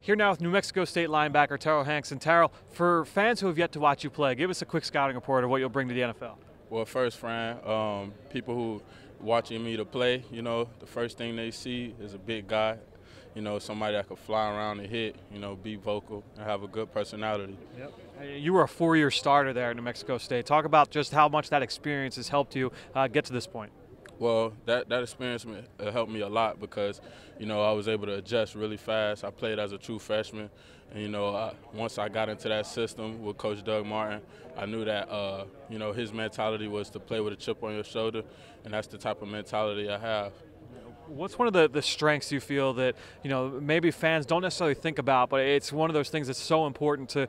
Here now with New Mexico State linebacker Terrell Hanks. And Terrell, for fans who have yet to watch you play, give us a quick scouting report of what you'll bring to the NFL. Well, first, Fran, people who watching me to play, the first thing they see is a big guy, somebody that could fly around and hit, be vocal and have a good personality. Yep. You were a 4-year starter there at New Mexico State. Talk about just how much that experience has helped you get to this point. Well, that experience helped me a lot because, I was able to adjust really fast. I played as a true freshman, and, once I got into that system with Coach Doug Martin, I knew that, his mentality was to play with a chip on your shoulder, and that's the type of mentality I have. What's one of the strengths you feel that, maybe fans don't necessarily think about, but it's one of those things that's so important to,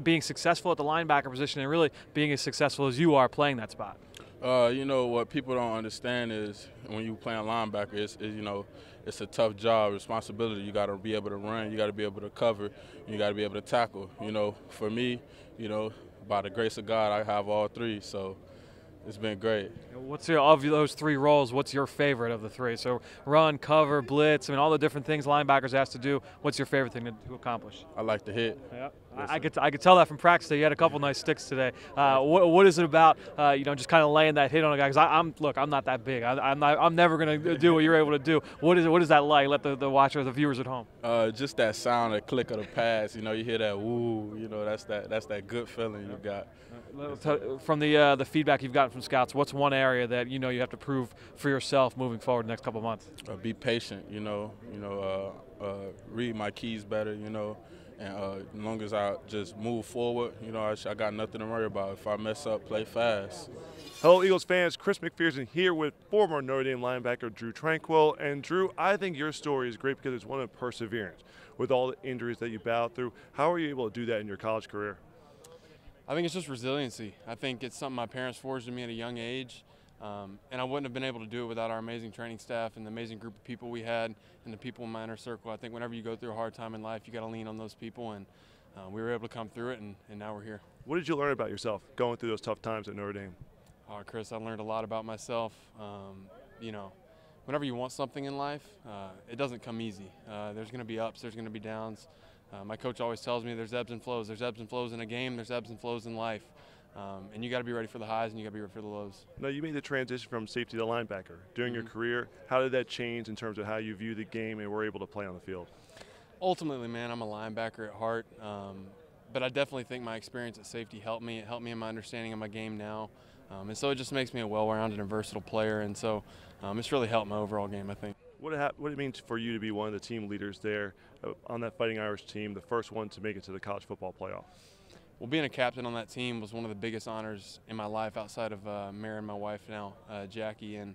being successful at the linebacker position and really being as successful as you are playing that spot? What people don't understand is when you playing linebacker, it's a tough job, responsibility. You got to be able to run, you got to be able to cover, you got to be able to tackle. For me, by the grace of God, I have all three, so it's been great. Of those three roles, what's your favorite of the three? So run, cover, blitz, all the different things linebackers has to do. What's your favorite thing to accomplish? I like to hit. Yeah. I could tell that from practice that you had a couple nice sticks today. What is it about, just kind of laying that hit on a guy? Because I'm not that big. I'm never going to do what you're able to do. What is that like? Let the watcher, the viewers at home. Just that sound, the click of the pass. You hear that woo. That's that good feeling you got. From the feedback you've gotten from scouts, what's one area that you have to prove for yourself moving forward the next couple of months? Be patient. Read my keys better. And as long as I just move forward, I got nothing to worry about. If I mess up, play fast. Hello, Eagles fans. Chris McPherson here with former Notre Dame linebacker Drue Tranquill. And Drue, I think your story is great because it's one of perseverance. With all the injuries that you battled through, how are you able to do that in your college career? I think it's just resiliency. I think it's something my parents forged in me at a young age. And I wouldn't have been able to do it without our amazing training staff and the amazing group of people we had and the people in my inner circle. I think whenever you go through a hard time in life, you got to lean on those people, and we were able to come through it, and now we're here. What did you learn about yourself going through those tough times at Notre Dame? Chris, I learned a lot about myself. Whenever you want something in life, it doesn't come easy. There's going to be ups, there's going to be downs. My coach always tells me there's ebbs and flows. There's ebbs and flows in a game, there's ebbs and flows in life. And you got to be ready for the highs and you got to be ready for the lows. Now, you made the transition from safety to linebacker. During your career, how did that change in terms of how you view the game and were able to play on the field? Ultimately, man, I'm a linebacker at heart. But I definitely think my experience at safety helped me. It helped me in my understanding of my game now. And so it just makes me a well-rounded and versatile player. And so it's really helped my overall game, I think. What it means for you to be one of the team leaders there on that Fighting Irish team, the first one to make it to the college football playoff? Well, being a captain on that team was one of the biggest honors in my life outside of marrying my wife now, Jackie. And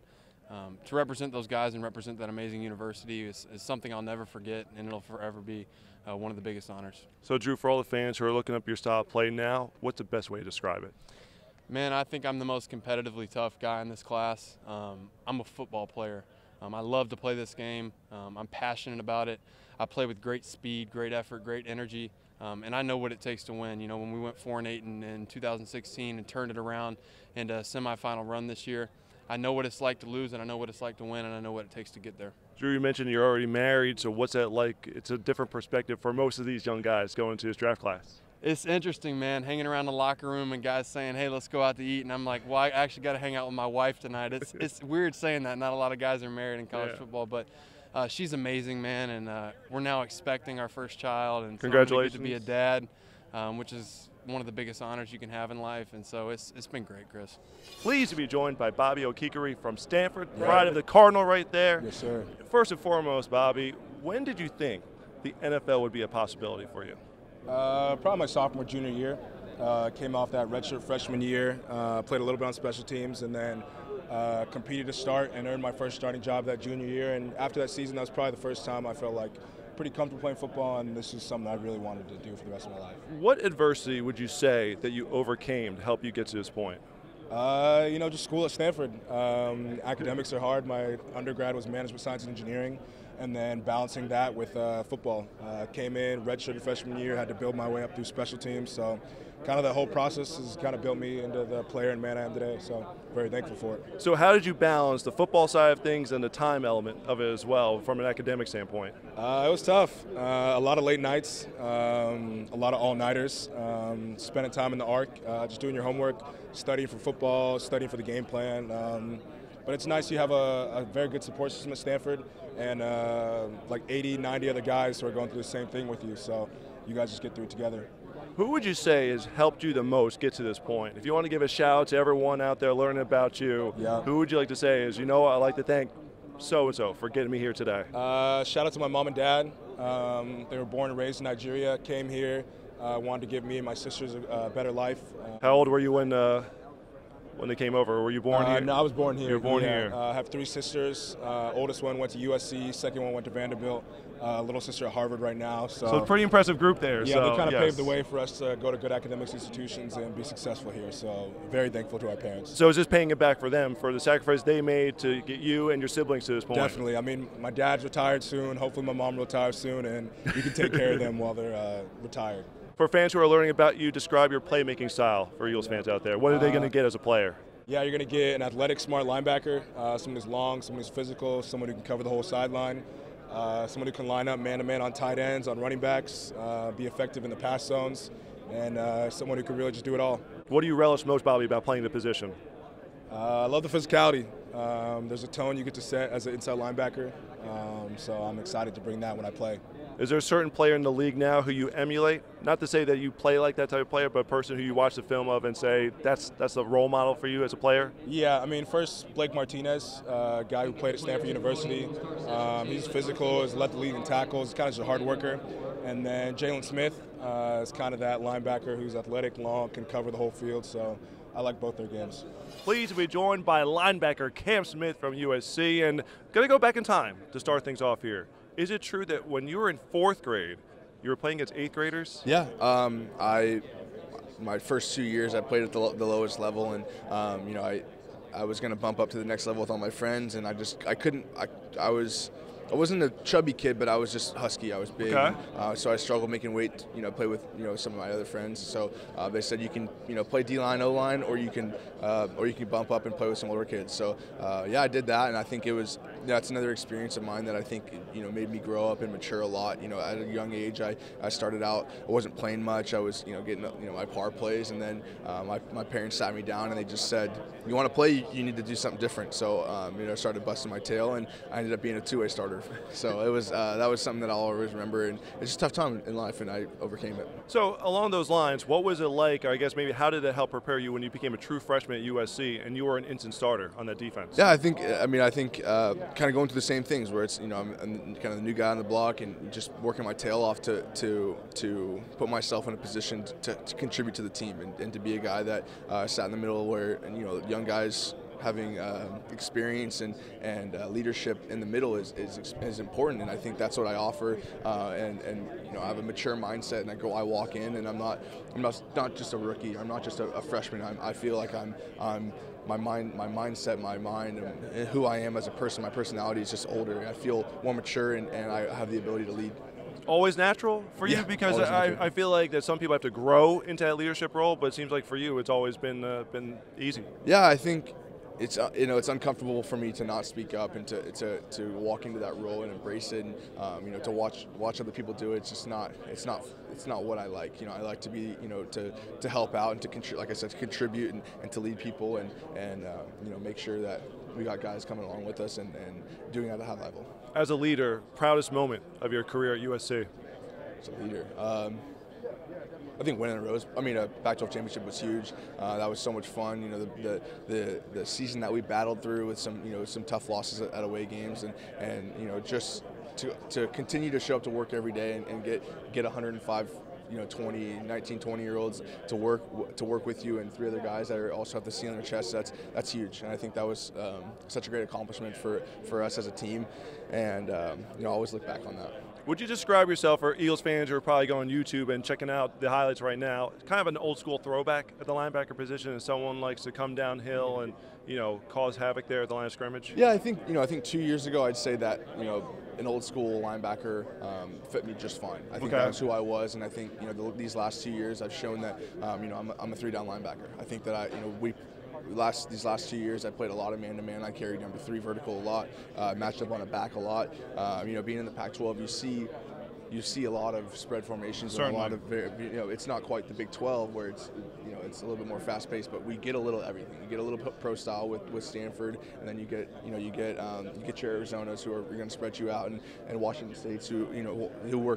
to represent those guys and represent that amazing university is something I'll never forget, and it'll forever be one of the biggest honors. So, Drue, for all the fans who are looking up your style of play now, what's the best way to describe it? Man, I think I'm the most competitively tough guy in this class. I'm a football player. I love to play this game. I'm passionate about it. I play with great speed, great effort, great energy. And I know what it takes to win. When we went 4-8 in 2016 and turned it around into a semifinal run this year, I know what it's like to lose, and I know what it's like to win, and I know what it takes to get there. Drue, you mentioned you're already married, so what's that like? It's a different perspective for most of these young guys going to this draft class. It's interesting, man, hanging around the locker room and guys saying, hey, let's go out to eat. And I'm like, well, I actually got to hang out with my wife tonight. It's weird saying that. Not a lot of guys are married in college football, but she's amazing, man, and we're now expecting our first child. And congratulations. So to be a dad, which is one of the biggest honors you can have in life, and so it's been great, Chris. Pleased to be joined by Bobby Okerke from Stanford, pride of the Cardinal right there. Yes, sir. First and foremost, Bobby, when did you think the NFL would be a possibility for you? Probably my sophomore, junior year. Came off that redshirt freshman year, played a little bit on special teams, and then competed to start and earned my first starting job that junior year. And after that season, that was probably the first time I felt like pretty comfortable playing football, and this is something I really wanted to do for the rest of my life. What adversity would you say that you overcame to help you get to this point? Just school at Stanford. Academics are hard. My undergrad was management science and engineering. and then balancing that with football. Came in, redshirted freshman year, had to build my way up through special teams. So kind of the whole process has kind of built me into the player and man I am today. So very thankful for it. So how did you balance the football side of things and the time element of it as well from an academic standpoint? It was tough. A lot of late nights, a lot of all-nighters, spending time in the ARC, just doing your homework, studying for football, studying for the game plan. But it's nice you have a very good support system at Stanford and like 80, 90 other guys who are going through the same thing with you. So you guys just get through it together. Who would you say has helped you the most get to this point? If you want to give a shout out to everyone out there learning about you, who would you like to say is, you know, I'd like to thank so-and-so for getting me here today? Shout out to my mom and dad. They were born and raised in Nigeria, came here, wanted to give me and my sisters a better life. How old were you when they came over? Were you born here? No, I was born here. You were born here. I have 3 sisters. Oldest one went to USC, second one went to Vanderbilt. Little sister at Harvard right now. So it's a pretty impressive group there. Yeah, so, they kind of paved the way for us to go to good academics institutions and be successful here. So very thankful to our parents. So is this paying it back for them, for the sacrifice they made to get you and your siblings to this point? Definitely. I mean, my dad's retired soon. Hopefully my mom retires soon, and we can take care of them while they're retired. For fans who are learning about you, describe your playmaking style for Eagles fans out there. What are they going to get as a player? Yeah, you're going to get an athletic, smart linebacker, someone who's long, someone who's physical, someone who can cover the whole sideline, someone who can line up man-to-man on tight ends, on running backs, be effective in the pass zones, and someone who can really just do it all. What do you relish most, Bobby, about playing the position? I love the physicality. There's a tone you get to set as an inside linebacker, so I'm excited to bring that when I play. Is there a certain player in the league now who you emulate? Not to say that you play like that type of player, but a person who you watch the film of and say that's a role model for you as a player? Yeah, I mean, first Blake Martinez, a guy who played at Stanford University. He's physical, has led the league in tackles, kind of just a hard worker. And then Jalen Smith is kind of that linebacker who's athletic, long, can cover the whole field. So I like both their games. Pleased to be joined by linebacker Cam Smith from USC, and going to go back in time to start things off here. Is it true that when you were in 4th grade, you were playing against 8th graders? Yeah, my first 2 years I played at the lowest level, and you know, I was going to bump up to the next level with all my friends, and I wasn't a chubby kid, but I was just husky. I was big, so I struggled making weight. You know, play with some of my other friends. So they said you can play D-line, O-line, or you can bump up and play with some older kids. So yeah, I did that, and I think that's another experience of mine that I think made me grow up and mature a lot. At a young age, I started out. I wasn't playing much. I was getting my par plays, and then my parents sat me down and they just said, "You want to play? You need to do something different." So I started busting my tail, and I ended up being a 2-way starter. So it was that was something that I'll always remember, and it's just a tough time in life, and I overcame it. So along those lines, what was it like, or I guess maybe how did it help prepare you when you became a true freshman at USC and you were an instant starter on that defense? Yeah, I think kind of going through the same things where it's I'm kind of the new guy on the block and just working my tail off to put myself in a position to contribute to the team and to be a guy that sat in the middle where young guys having experience and leadership in the middle is important, and I think that's what I offer. And I have a mature mindset, and I walk in, and I'm not just a rookie. I'm not just a freshman. I feel like I'm my mindset, my mind, and who I am as a person. My personality is just older. I feel more mature, and I have the ability to lead. Always natural for you? Because I feel like that some people have to grow into that leadership role, but it seems like for you it's always been easy. Yeah, I think it's it's uncomfortable for me to not speak up and to walk into that role and embrace it, and to watch other people do it. It's not what I like. I like to be to help out and to like I said, to contribute and to lead people and make sure that we got guys coming along with us and doing it at a high level. As a leader, proudest moment of your career at USC? As a leader, I think winning a Pac-12 championship was huge. That was so much fun. The season that we battled through with some tough losses at away games, and just to continue to show up to work every day and get 105 19, 20-year-olds to work with you, and 3 other guys that also have the C on their chest. That's huge, and I think that was such a great accomplishment for us as a team, and I always look back on that. Would you describe yourself, for Eagles fans who are probably going on YouTube and checking out the highlights right now, kind of an old school throwback at the linebacker position, and someone likes to come downhill and cause havoc there at the line of scrimmage? Yeah, I think 2 years ago I'd say that an old school linebacker fit me just fine. I think that's who I was, and I think these last 2 years I've shown that I'm a 3-down linebacker. I think that these last 2 years I played a lot of man-to-man. I carried number 3 vertical a lot, matched up on a back a lot. Being in the Pac-12, you see a lot of spread formations and a lot of it's not quite the Big 12 where it's it's a little bit more fast-paced, but we get a little everything. You get a little pro style with Stanford, and then you get your Arizonas who are going to spread you out, and Washington States who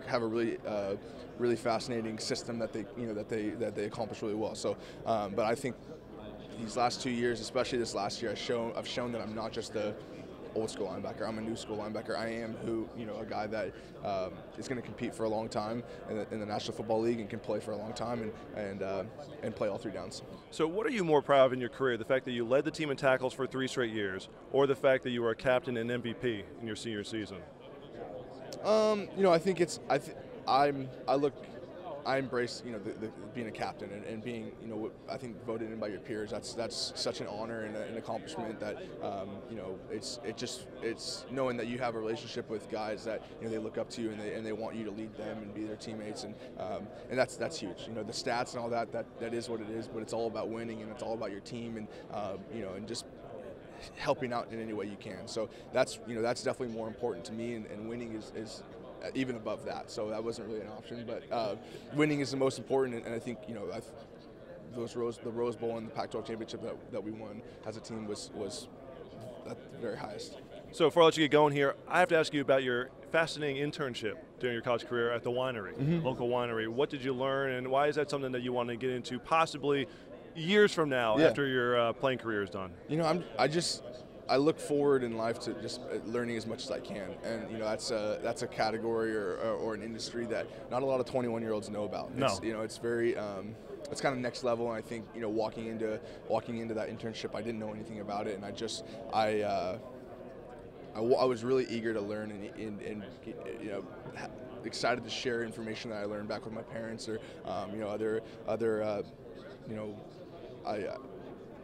have a really fascinating system that they accomplish really well. So, but I think these last 2 years, especially this last year, I've shown that I'm not just a old school linebacker. I'm a new school linebacker. I am a guy that is going to compete for a long time in the National Football League and can play for a long time and play all 3 downs. So what are you more proud of in your career, the fact that you led the team in tackles for 3 straight years, or the fact that you were a captain and MVP in your senior season? I think I embrace being a captain and being I think voted in by your peers. That's such an honor and an accomplishment that it's knowing that you have a relationship with guys that they look up to you and they want you to lead them and be their teammates, and that's huge. The stats and all that is what it is, but it's all about winning and it's all about your team and just helping out in any way you can. So that's definitely more important to me, and winning is even above that. So that wasn't really an option, but winning is the most important, and I think the Rose Bowl and the Pac-12 championship that we won as a team was at the very highest. So before I let you get going here, I have to ask you about your fascinating internship during your college career at the winery, local winery. What did you learn, and why is that something that you want to get into possibly years from now after your playing career is done? I look forward in life to just learning as much as I can, and that's a category or an industry that not a lot of 21-year-olds know about. It's very it's kind of next level, and I think walking into that internship, I didn't know anything about it, and I was really eager to learn and excited to share information that I learned back with my parents or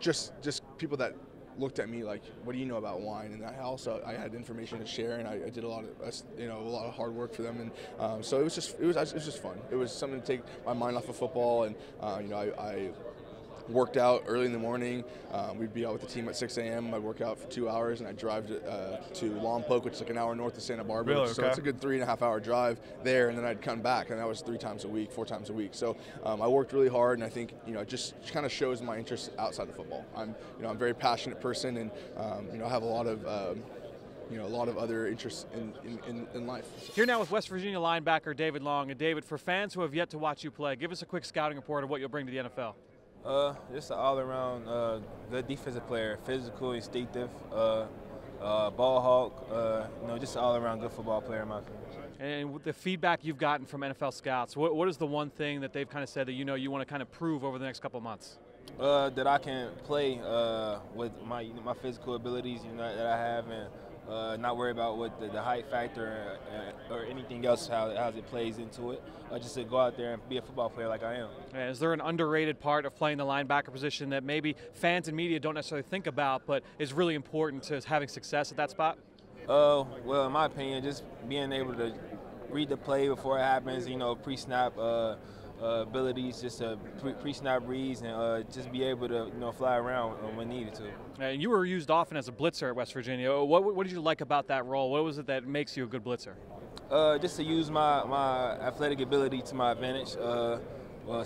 just people that looked at me like, what do you know about wine? And I had information to share, and I did a lot of hard work for them, and so it was just fun. It was something to take my mind off of football, and I worked out early in the morning. We'd be out with the team at 6 a.m. I'd work out for 2 hours, and I'd drive to Lompoc, which is like an hour north of Santa Barbara. Really? So it's a good 3.5 hour drive there, and then I'd come back, and that was 4 times a week. So I worked really hard, and I think it just kind of shows my interest outside of football. I'm a very passionate person, and I have a lot of other interests in life. Here now with West Virginia linebacker David Long. And David, for fans who have yet to watch you play, give us a quick scouting report of what you'll bring to the NFL. Just an all-around good defensive player, physical, instinctive, ball hawk, just an all-around good football player in my opinion. And with the feedback you've gotten from NFL scouts, what is the one thing that they've kind of said that you want to kind of prove over the next couple of months? That I can play with my physical abilities that I have, and not worry about what the height factor or anything else, how it plays into it. Just to go out there and be a football player like I am. And is there an underrated part of playing the linebacker position that maybe fans and media don't necessarily think about, but is really important to having success at that spot? Well, in my opinion, just being able to read the play before it happens, pre-snap abilities, just pre-snap reads, and just be able to fly around when needed to. And you were used often as a blitzer at West Virginia. What did you like about that role? What was it that makes you a good blitzer? Just to use my athletic ability to my advantage,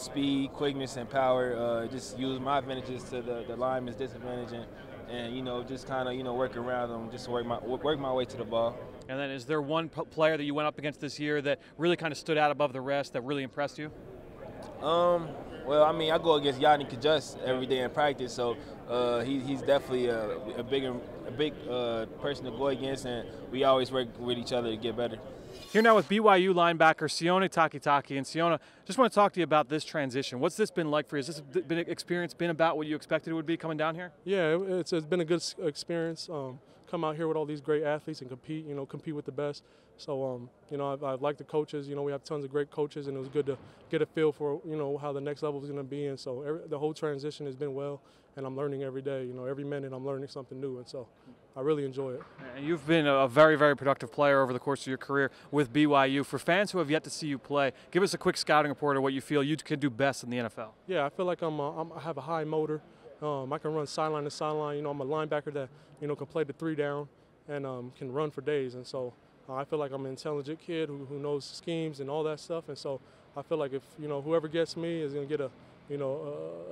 speed, quickness, and power. Just use my advantages to the lineman's disadvantage, and just kind of work around them, just work my way to the ball. And then is there one player that you went up against this year that really kind of stood out above the rest that really impressed you? Well, I mean, I go against Yannick Kajus every day in practice, so he's definitely a big person to go against, and we always work with each other to get better. Here now with BYU linebacker Sione Takitaki. And Sione, just want to talk to you about this transition. What's this been like for you? Has this experience been about what you expected it would be coming down here? Yeah, it's been a good experience. Come out here with all these great athletes and compete with the best. So, I like the coaches. We have tons of great coaches, and it was good to get a feel for, how the next level is going to be. And so the whole transition has been well, and I'm learning every day. Every minute I'm learning something new, and so I really enjoy it. And you've been a very, very productive player over the course of your career with BYU. For fans who have yet to see you play, give us a quick scouting report of what you feel you could do best in the NFL. Yeah, I feel like I have a high motor. I can run sideline to sideline. I'm a linebacker that can play the 3 down and can run for days. And so I feel like I'm an intelligent kid who knows schemes and all that stuff. And so I feel like if whoever gets me is going to get a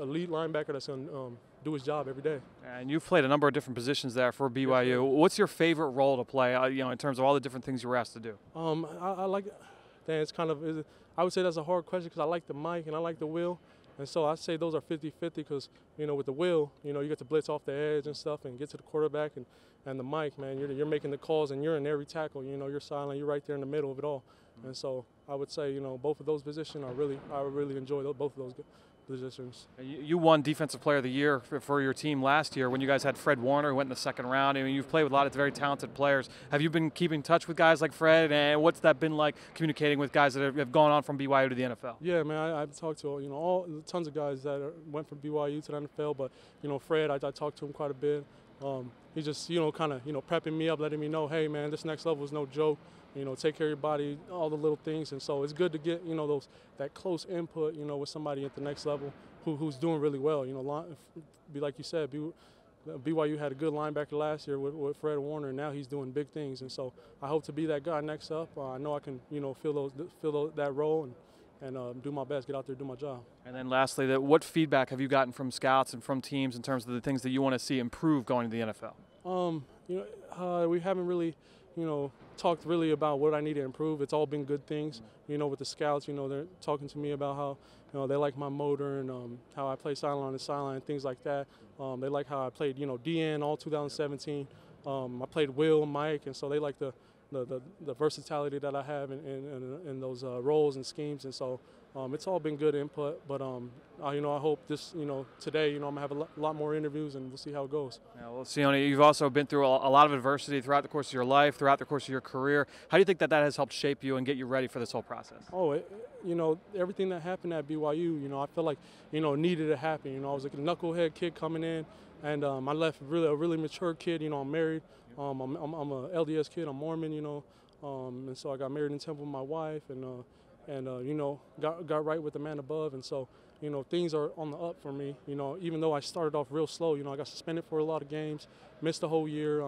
elite linebacker that's going to do his job every day. And you've played a number of different positions there for BYU. Yes, what's your favorite role to play? In terms of all the different things you were asked to do. I like. It's kind of. I would say that's a hard question because I like the mic and I like the wheel. And so I say those are 50-50 because, with the wheel, you get to blitz off the edge and stuff and get to the quarterback and the mic, man, you're making the calls and you're in every tackle, you're silent, you're right there in the middle of it all. Mm-hmm. And so I would say, both of those positions I really enjoy both of those positions. You won Defensive Player of the Year for your team last year when you guys had Fred Warner, who went in the second round. I mean, you've played with a lot of very talented players. Have you been keeping in touch with guys like Fred, and what's that been like communicating with guys that have gone on from BYU to the NFL? Yeah, man, I've talked to tons of guys that went from BYU to the NFL, but Fred, I talked to him quite a bit. He just kind of prepping me up, letting me know, hey man, this next level is no joke. Take care of your body, all the little things, and so it's good to get that close input with somebody at the next level who's doing really well. Be like you said, BYU had a good linebacker last year with Fred Warner, and now he's doing big things, and so I hope to be that guy next up. I know I can fill that role and do my best, get out there, do my job. And then lastly, what feedback have you gotten from scouts and from teams in terms of the things that you want to see improve going to the NFL? We haven't really talked really about what I need to improve. It's all been good things, with the scouts. They're talking to me about how, they like my motor and how I play sideline to sideline, things like that. They like how I played, DN all 2017. I played Will, Mike, and so they like the versatility that I have in those roles and schemes. And so it's all been good input, but I hope this, today, I'm gonna have a lot more interviews and we'll see how it goes. Yeah, well, Sione, you've also been through a lot of adversity throughout the course of your life, throughout the course of your career. How do you think that has helped shape you and get you ready for this whole process? Oh, everything that happened at BYU, I feel like, needed to happen. I was a knucklehead kid coming in, and I left a really mature kid. I'm married. I'm a LDS kid. I'm Mormon, and so I got married in Temple with my wife, and got right with the man above, and so things are on the up for me. Even though I started off real slow, I got suspended for a lot of games, missed the whole year,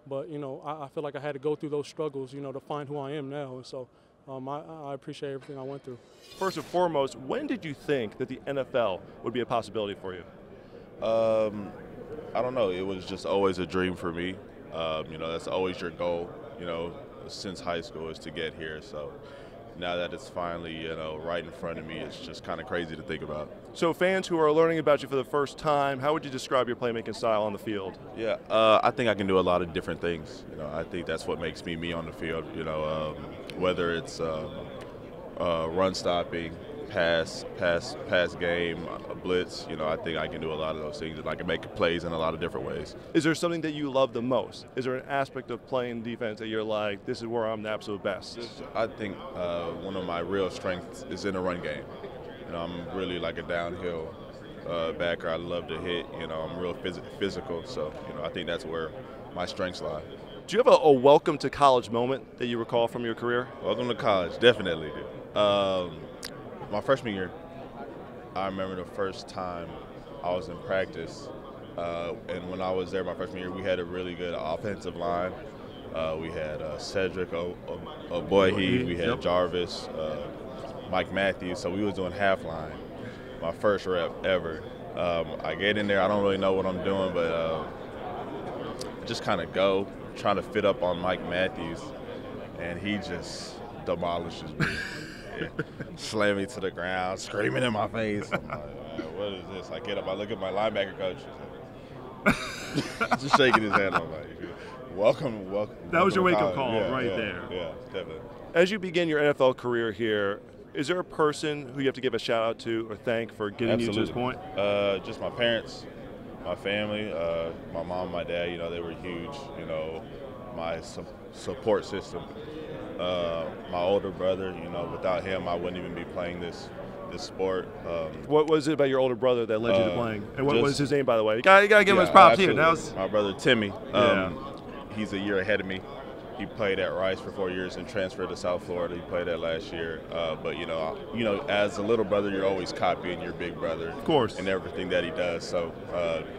but I feel like I had to go through those struggles, to find who I am now, and so I appreciate everything I went through. First and foremost, when did you think that the NFL would be a possibility for you? I don't know. It was just always a dream for me. That's always your goal, since high school, is to get here. So now that it's finally, right in front of me, it's just kind of crazy to think about. So fans who are learning about you for the first time, how would you describe your playmaking style on the field? Yeah, I think I can do a lot of different things. I think that's what makes me on the field. Whether it's run stopping, pass game, blitz. I think I can do a lot of those things, and I can make plays in a lot of different ways. Is there something that you love the most? Is there an aspect of playing defense that you're like, this is where I'm the absolute best? I think one of my real strengths is in the run game. I'm really like a downhill backer. I love to hit. I'm real physical, so I think that's where my strengths lie. Do you have a welcome to college moment that you recall from your career? Welcome to college, definitely do. My freshman year, I remember the first time I was in practice, and when I was there my freshman year, we had a really good offensive line. We had Cedric Oboihe, we had Jarvis, Mike Matthews, so we was doing half line, my first rep ever. I get in there, I don't really know what I'm doing, but I just kind of go, trying to fit up on Mike Matthews, and he just demolishes me. Slam me to the ground, screaming in my face. I'm like, man, what is this? I get up, I look at my linebacker coach, just shaking his hand. I'm like, welcome. That was your wake-up call there. Yeah, definitely. As you begin your NFL career here, is there a person who you have to give a shout-out to or thank for getting you to this point? Just my parents, my family, my mom, my dad, they were huge, my support system. My older brother, without him, I wouldn't even be playing this sport. What was it about your older brother that led you to playing? And what was his name, by the way? You gotta give him his props here. My brother Timmy. he's a year ahead of me. He played at Rice for 4 years and transferred to South Florida. He played that last year. But you know, as a little brother, you're always copying your big brother, of course, and everything that he does. So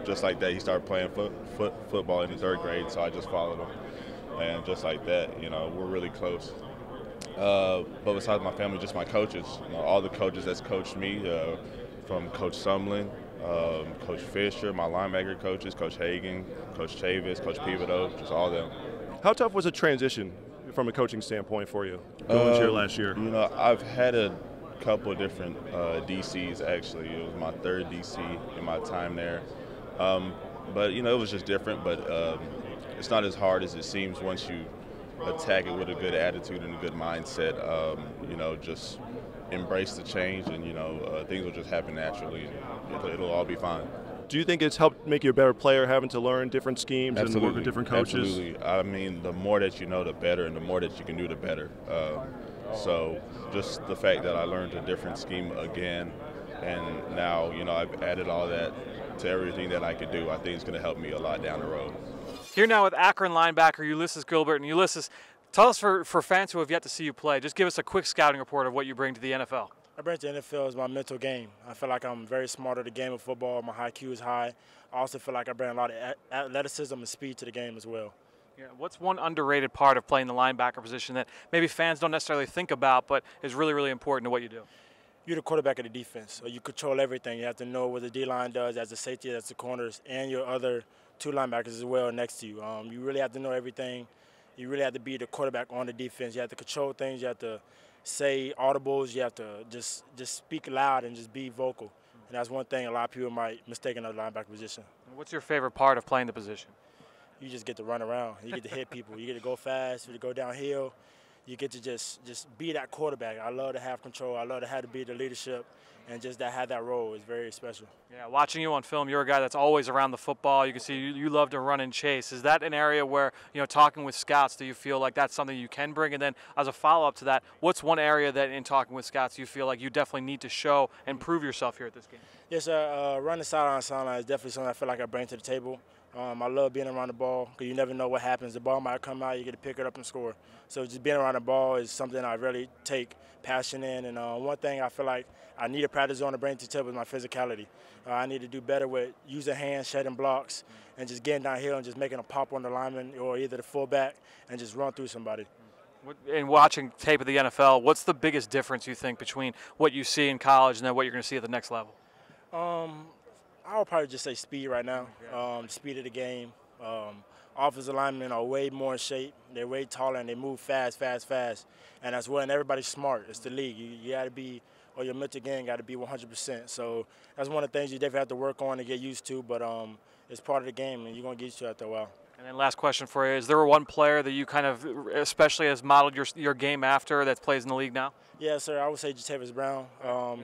just like that, he started playing football in the 3rd grade. So I just followed him, and just like that, you know, we're really close. But besides my family, just my coaches. You know, all the coaches that's coached me, from Coach Sumlin, Coach Fisher, my linebacker coaches, Coach Hagan, Coach Chavis, Coach Pivotal, just all of them. How tough was the transition from a coaching standpoint for you going into your last year? You know, I've had a couple of different DCs, actually. It was my 3rd DC in my time there. But, you know, it was just different. But it's not as hard as it seems once you attack it with a good attitude and a good mindset. You know, just embrace the change, and, you know, things will just happen naturally. It'll all be fine. Do you think it's helped make you a better player, having to learn different schemes Absolutely. and work with different coaches? Absolutely. I mean, the more that you know, the better, and the more that you can do, the better. So just the fact that I learned a different scheme again, and now, you know, I've added all that to everything that I could do, I think it's going to help me a lot down the road. Here now with Akron linebacker Ulysses Gilbert. And Ulysses, tell us for fans who have yet to see you play, just give us a quick scouting report of what you bring to the NFL. I bring to the NFL is my mental game. I feel like I'm very smart at the game of football. My IQ is high. I also feel like I bring a lot of athleticism and speed to the game as well. Yeah, what's one underrated part of playing the linebacker position that maybe fans don't necessarily think about but is really, really important to what you do? You're the quarterback of the defense, so you control everything. You have to know what the D-line does as the safety, as the corners, and your other 2 linebackers as well next to you. You really have to know everything. You really have to be the quarterback on the defense. You have to control things. You have to say audibles. You have to just speak loud and just be vocal. And that's one thing a lot of people might mistake in the linebacker position. What's your favorite part of playing the position? You just get to run around. You get to hit people. You get to go fast. You get to go downhill. You get to just be that quarterback. I love to have control. I love to have to be the leadership, and just to have that role is very special. Yeah, watching you on film, you're a guy that's always around the football. You can see you love to run and chase. Is that an area where, you know, talking with scouts, do you feel like that's something you can bring? And then as a follow-up to that, what's one area that in talking with scouts you feel like you definitely need to show and prove yourself here at this game? Yes, sir. Running sideline to sideline is definitely something I feel like I bring to the table. I love being around the ball because you never know what happens. The ball might come out, you get to pick it up and score. So just being around the ball is something I really take passion in. And one thing I feel like I need to practice on to bring to the table is my physicality. I need to do better with using hands, shedding blocks, and just getting downhill and just making a pop on the lineman or either the fullback and just run through somebody. In watching tape of the NFL, what's the biggest difference you think between what you see in college and then what you're going to see at the next level? I would probably just say speed right now, speed of the game. Offensive linemen are way more in shape. They're way taller and they move fast. And that's when everybody's smart. It's the league. You got to be, or your mental game got to be 100%. So that's one of the things you definitely have to work on and get used to, but it's part of the game and you're going to get used to it after a while. And then last question for you, is there one player that you kind of especially has modeled your game after that plays in the league now? Yeah, sir, I would say Jatavis Brown.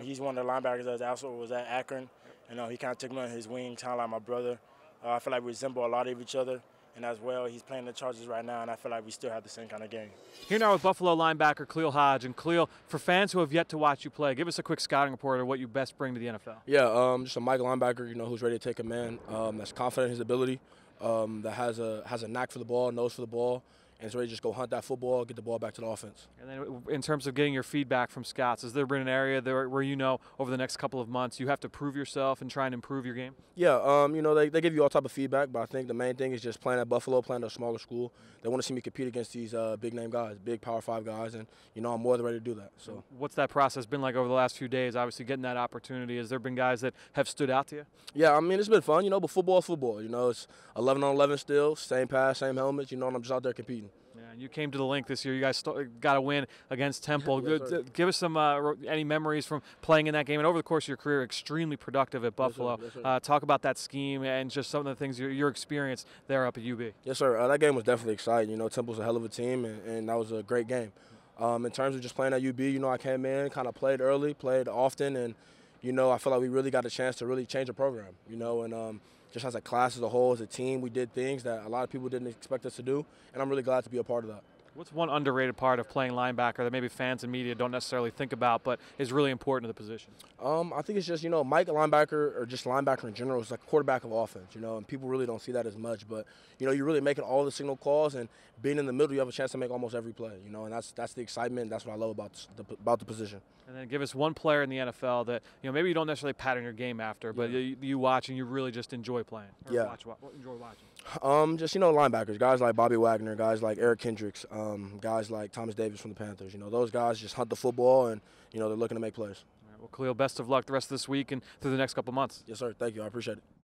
He's one of the linebackers that also was at Akron. And he kind of took me on his wing, kind of like my brother. I feel like we resemble a lot of each other. And as well, he's playing the Chargers right now, and I feel like we still have the same kind of game. Here now with Buffalo linebacker Cleo Hodge. And Cleo, for fans who have yet to watch you play, give us a quick scouting report of what you best bring to the NFL. Yeah, just a Mike linebacker, who's ready to take command, that's confident in his ability, that has a knack for the ball, nose for the ball, and is ready to just go hunt that football, get the ball back to the offense. And then in terms of getting your feedback from scouts, has there been an area there where over the next couple of months you have to prove yourself and try and improve your game? Yeah, they give you all type of feedback, but I think the main thing is just playing at Buffalo, playing at a smaller school. They want to see me compete against these big-name guys, big Power 5 guys, and, I'm more than ready to do that. So, what's that process been like over the last few days, obviously getting that opportunity? Has there been guys that have stood out to you? Yeah, it's been fun, but football is football. It's 11-on-11 still, same pass, same helmets, and I'm just out there competing. Yeah, and you came to the link this year. You guys got a win against Temple. Yes, give us some any memories from playing in that game, and over the course of your career, extremely productive at Buffalo. Yes, sir. Talk about that scheme and just some of the things your experience there up at UB. Yes, sir. That game was definitely exciting. Temple's a hell of a team, and that was a great game. In terms of just playing at UB, I came in, kind of played early, played often, and I feel like we really got a chance to really change the program. And just as a class as a whole, as a team, we did things that a lot of people didn't expect us to do, and I'm really glad to be a part of that. What's one underrated part of playing linebacker that maybe fans and media don't necessarily think about but is really important to the position? I think it's just, Mike, a linebacker, or just linebacker in general, is like quarterback of offense, and people really don't see that as much. But, you're really making all the signal calls, and being in the middle, you have a chance to make almost every play, and that's the excitement. That's what I love about the position. And then give us one player in the NFL that, maybe you don't necessarily pattern your game after, but you watch and you really just enjoy playing. Or enjoy watching. Just, linebackers, guys like Bobby Wagner, guys like Eric Kendricks, guys like Thomas Davis from the Panthers. Those guys just hunt the football, and, they're looking to make plays. All right, well, Khalil, best of luck the rest of this week and through the next couple months. Yes, sir. Thank you. I appreciate it.